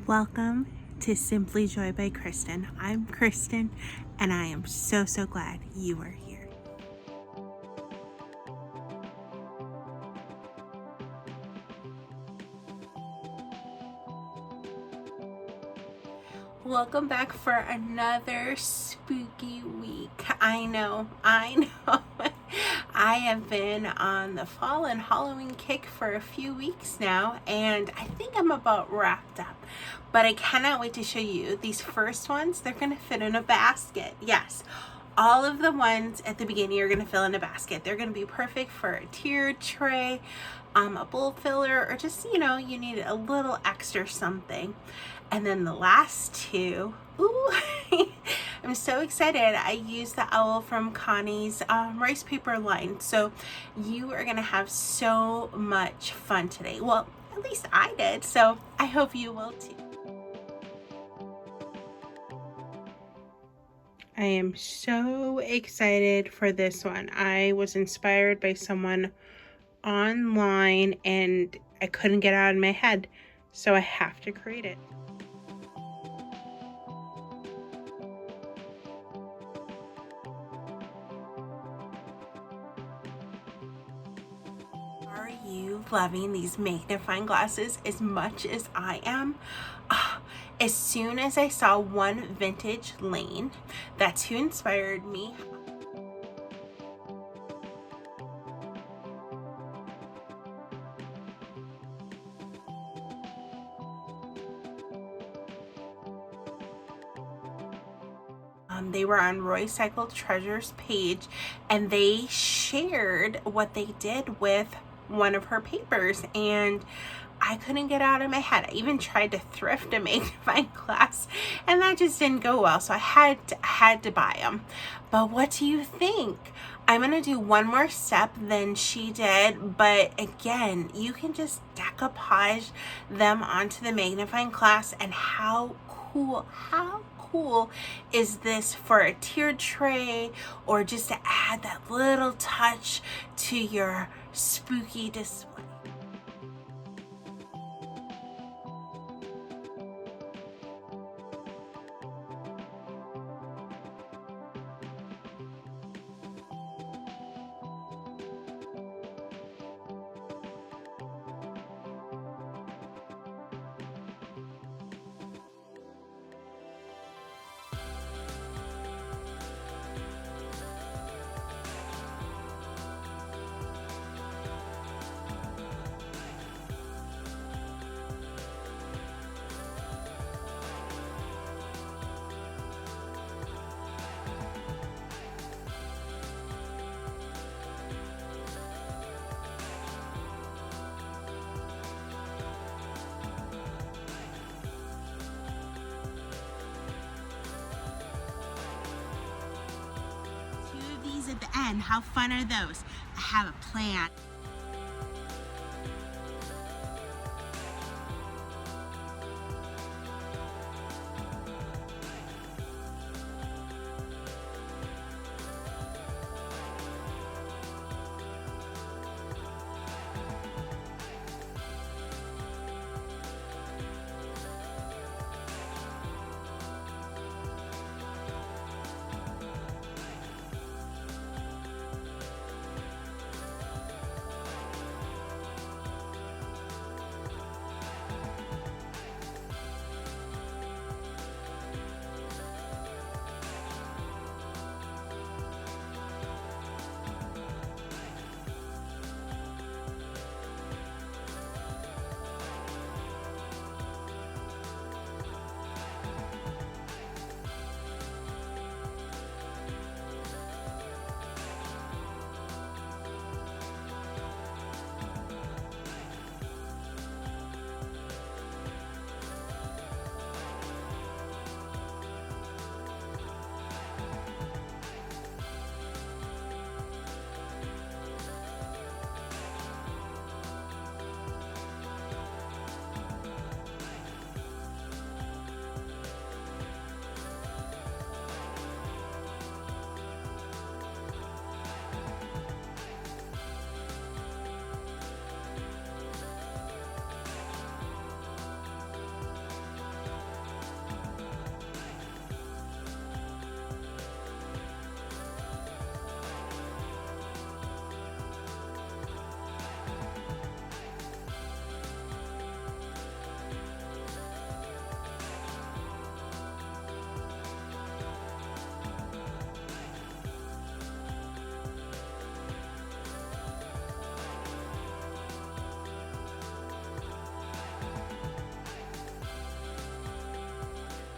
Welcome to Simply Joy by Kristen. I'm Kristen, and I am so glad you are here. Welcome back for another spooky week. I know. I have been on the fall and Halloween kick for a few weeks now, and I think I'm about wrapped up. But I cannot wait to show you these first ones. They're going to fit in a basket. Yes, all of the ones at the beginning are going to fill in a basket. They're going to be perfect for a tiered tray, a bowl filler, or just, you need a little extra something. And then the last two, ooh, I'm so excited. I used the owl from Connie's rice paper line. So you are going to have so much fun today. Well, at least I did. So I hope you will too. I am so excited for this one. I was inspired by someone online and I couldn't get it out of my head. So I have to create it. Are you loving these magnifying glasses as much as I am? As soon as I saw one vintage lane, that's who inspired me. They were on Roycycled Treasures page, and they shared what they did with one of her papers, and I couldn't get out of my head. I even tried to thrift a magnifying glass, and that just didn't go well, so I had to buy them. But what do you think? I'm gonna do one more step than she did, but again, you can just decoupage them onto the magnifying glass, and how cool is this for a tiered tray, or just to add that little touch to your spooky display? At the end, how fun are those? I have a plan.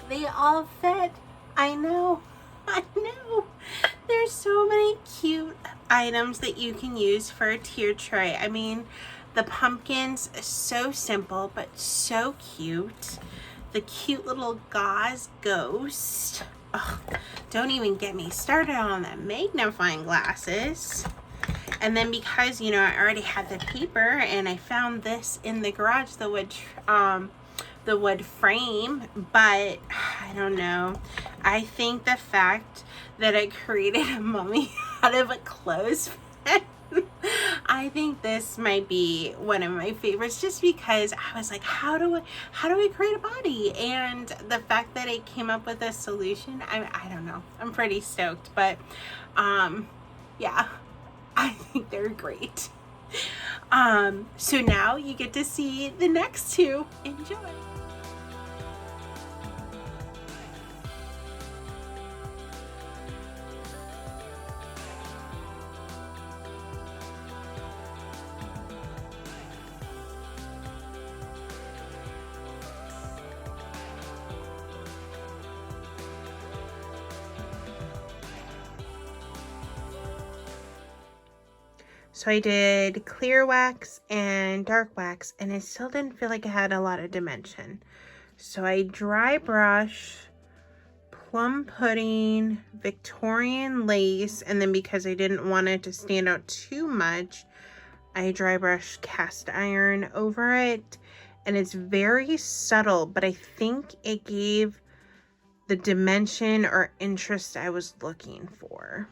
they all fit. I know. I know. There's so many cute items that you can use for a tier tray. I mean, the pumpkins, so simple, but so cute. The cute little gauze ghost. Oh, don't even get me started on the magnifying glasses. And then because, you know, I already had the paper and I found this in the garage, the wood frame, but I don't know. I think the fact that I created a mummy out of a clothespin, I think this might be one of my favorites, just because I was like, how do I create a body? And the fact that it came up with a solution, I don't know. I'm pretty stoked, but yeah, I think they're great. So now you get to see the next two. Enjoy. So I did clear wax and dark wax, and it still didn't feel like it had a lot of dimension. So I dry brush Plum Pudding, Victorian lace, and then because I didn't want it to stand out too much, I dry brush cast iron over it. And it's very subtle, but I think it gave the dimension or interest I was looking for.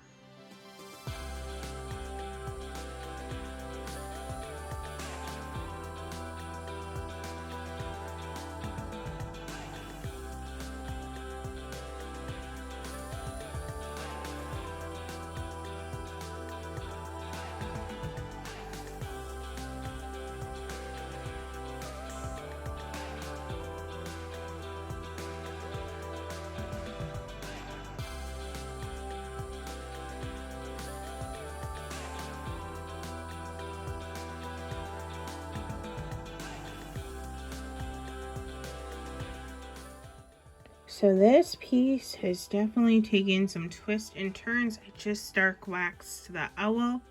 So this piece has definitely taken some twists and turns. I just dark waxed the owl.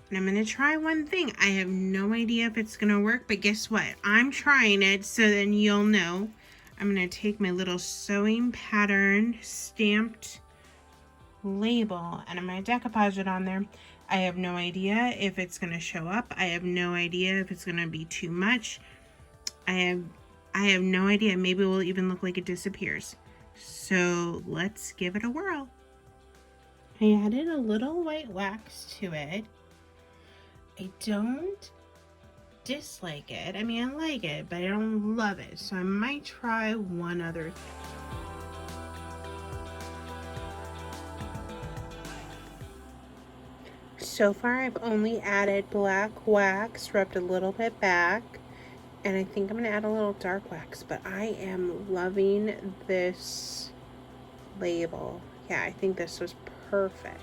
And I'm going to try one thing. I have no idea if it's going to work, but guess what? I'm trying it, so then you'll know. I'm going to take my little sewing pattern stamped label, and I'm going to decoupage it on there. I have no idea if it's going to show up. I have no idea if it's going to be too much. I have no idea. Maybe it will even look like it disappears. So let's give it a whirl. I added a little white wax to it. I don't dislike it. I mean, I like it, but I don't love it. So I might try one other thing. So far, I've only added black wax, rubbed a little bit back, and I think I'm going to add a little dark wax, but I am loving this label. Yeah, I think this was perfect.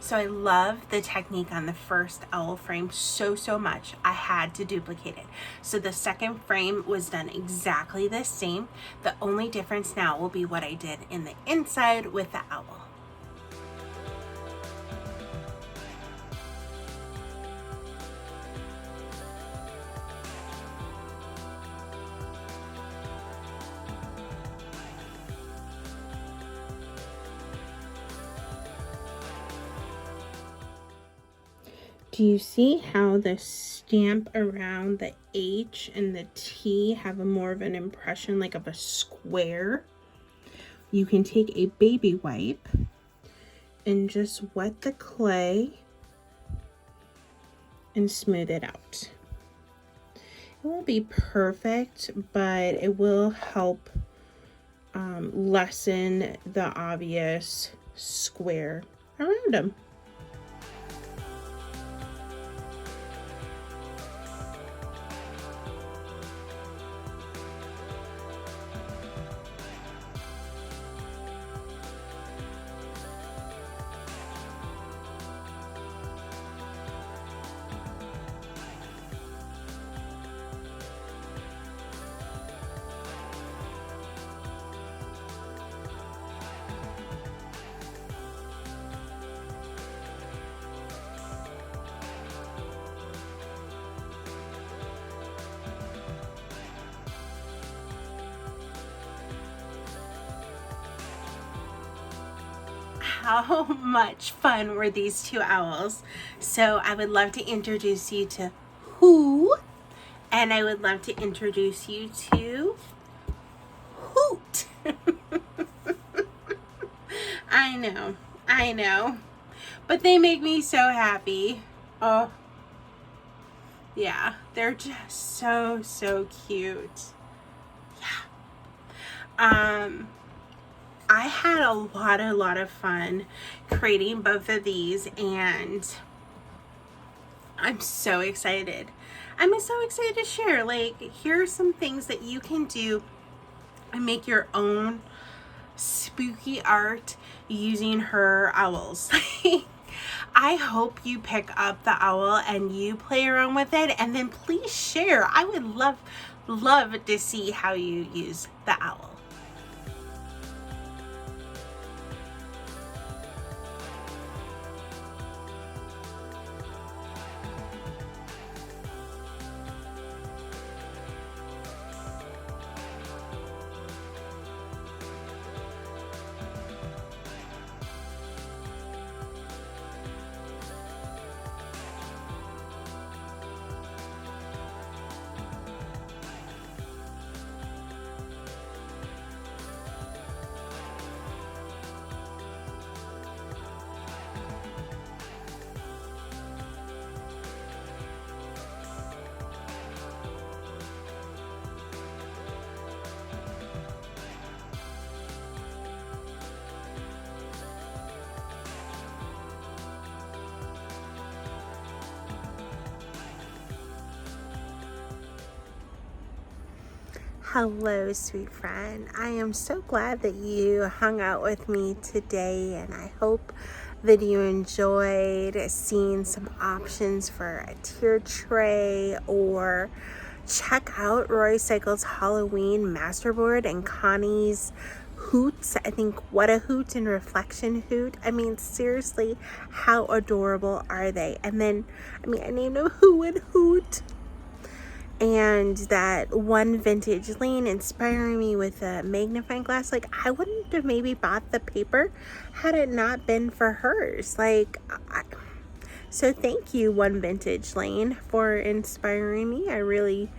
So I love the technique on the first owl frame so much, I had to duplicate it. So the second frame was done exactly the same. The only difference now will be what I did in the inside with the owl. Do you see how the stamp around the H and the T have a more of an impression like of a square? You can take a baby wipe and just wet the clay and smooth it out. It won't be perfect, but it will help lessen the obvious square around them. how much fun were these two owls. So I would love to introduce you to Hoot, and I would love to introduce you to Hoot. I know, but they make me so happy. Oh, yeah, they're just so cute. Yeah. I had a lot of fun creating both of these, and I'm so excited. I'm so excited to share. Like, here are some things that you can do and make your own spooky art using her owls. I hope you pick up the owl and you play around with it, and then please share. I would love to see how you use the owl. Hello, sweet friend. I am so glad that you hung out with me today, and I hope that you enjoyed seeing some options for a tier tray, or check out Roycycled's Halloween Masterboard and Connie's Hoots. I think, what a hoot and reflection hoot. I mean, seriously, how adorable are they? And then, I mean, I named them Who and Hoot. And that one vintage lane inspiring me with a magnifying glass. Like, I wouldn't have maybe bought the paper had it not been for hers. Like, so thank you, one vintage lane, for inspiring me. I really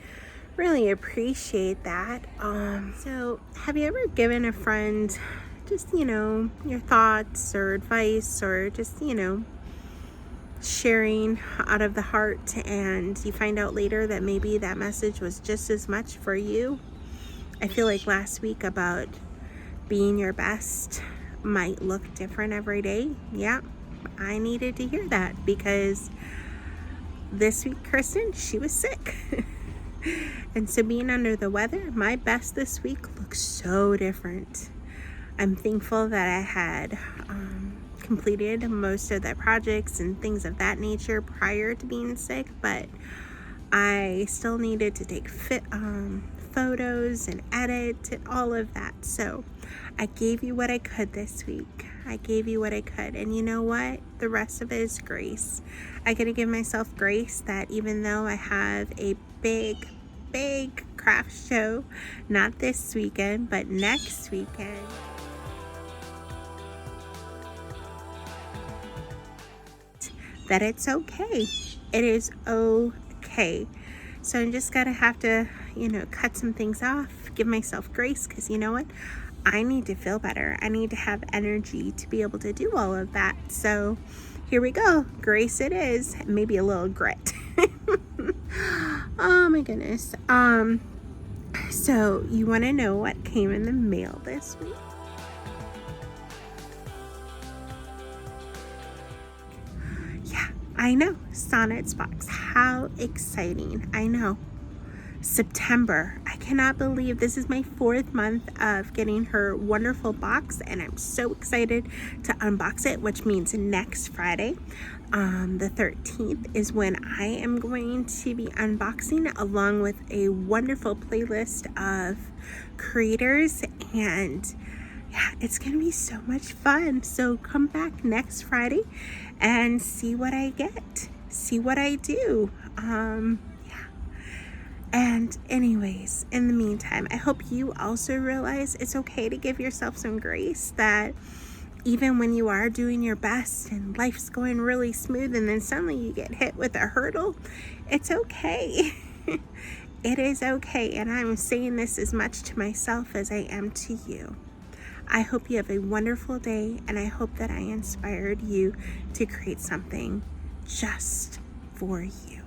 appreciate that. So have you ever given a friend just, you know, your thoughts or advice, or just, you know, sharing out of the heart, and you find out later that maybe that message was just as much for you? I feel like last week about being your best might look different every day. Yeah, I needed to hear that, because this week Kristen, she was sick. And so being under the weather, my best this week looks so different. I'm thankful that I had completed most of the projects and things of that nature prior to being sick, but I still needed to take photos and edit and all of that. So I gave you what I could this week. I gave you what I could, and you know what? The rest of it is grace. I gotta give myself grace that even though I have a big craft show, not this weekend, but next weekend, that it's okay. It is okay. So I'm just gonna have to, you know, cut some things off, give myself grace, because you know what? I need to feel better. I need to have energy to be able to do all of that. So here we go. Grace it is. Maybe a little grit. Oh my goodness. So you want to know what came in the mail this week? I know, Sonnet's box. How exciting. I know. September. I cannot believe this is my 4th month of getting her wonderful box, and I'm so excited to unbox it, which means next Friday, the 13th, is when I am going to be unboxing, along with a wonderful playlist of creators, and yeah, it's gonna be so much fun. So come back next Friday and see what I get, see what I do. And anyways, in the meantime, I hope you also realize it's okay to give yourself some grace, that even when you are doing your best and life's going really smooth and then suddenly you get hit with a hurdle, it's okay. It is okay. And I'm saying this as much to myself as I am to you. I hope you have a wonderful day, and I hope that I inspired you to create something just for you.